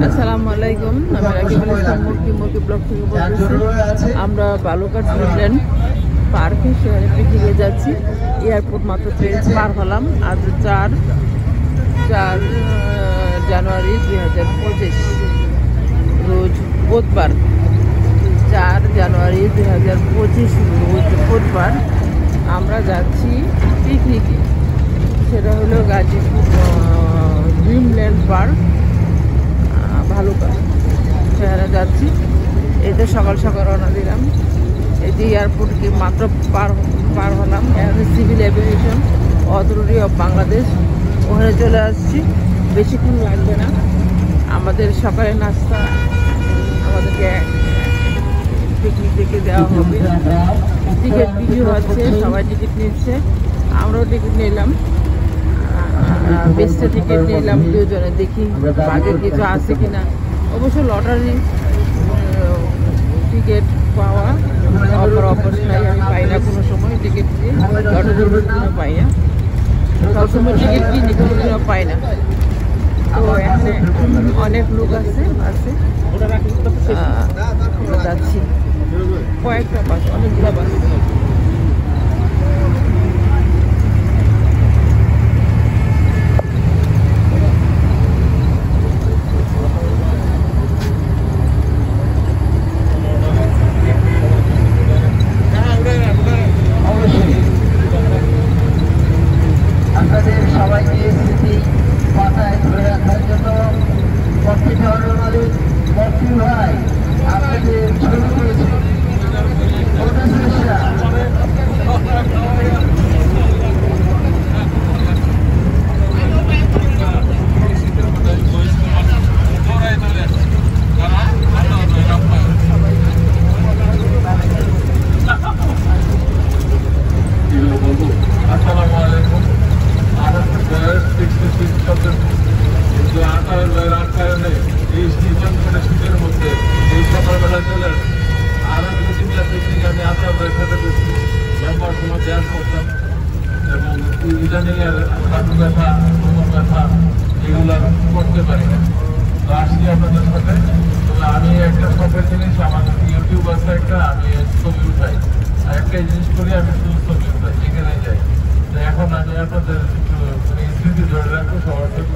আসসালামু আলাইকুম, আমি রাকিবুল ইসলাম মুরগি ব্লগ থেকে বলতেছি। আমরা বালুঘাট মিডল্যান্ড পার্কে শহরে পিকনিকে যাচ্ছি। এয়ারপোর্ট মাত্র পার হলাম। আজ 4 জানুয়ারি 2025 রোজ বুধবার। 4 জানুয়ারি 2025 রোজ বুধবার আমরা যাচ্ছি পিকনিকে। সেটা হলো গাজীপুর ড্রিমল্যান্ড পার্ক ভালুকা সেখানে যাচ্ছি। এই যে সকাল সকাল রওনা দিলাম। এই যে এয়ারপোর্টকে মাত্র পার হলাম। এখানে civil aviation authority of Bangladesh, ওখানে চলে আসছি। বেশিক্ষণ লাগবে না। আমাদের সকালে নাস্তা আমাদেরকে পিকনিক থেকে দেওয়া হবে। টিকিট বিক্রি হচ্ছে, সবাই টিকিট নিচ্ছে, আমরাও টিকিট নিলাম। 20টা টিকিট নিলাম দুজনে। দেখি আগে কিছু আছে কিনা। অবশ্য লটারি টিকিট পাওয়া অপরচুনাই আমি পাই না কোনো সময়। টিকিট দিয়ে লটারি পাই না, সবসময় টিকিট কিনি, কোনো দিনও পাই না। তো এখানে অনেক লোক আছে যাচ্ছি। কয়েকটা বাস, অনেকগুলো বাস। করতে পারি না, তো আসছি আপনাদের সাথে। আমি একটা শখের জিনিস, আমার ইউটিউব আছে একটা, আমি ছবি উঠাই। আর একটা জিনিস করি, আমি শুধু ছবি উঠাই, যেখানে যাই। এখন আমি আপনাদের একটু স্মৃতি ধরে রাখবো সবার সাথে।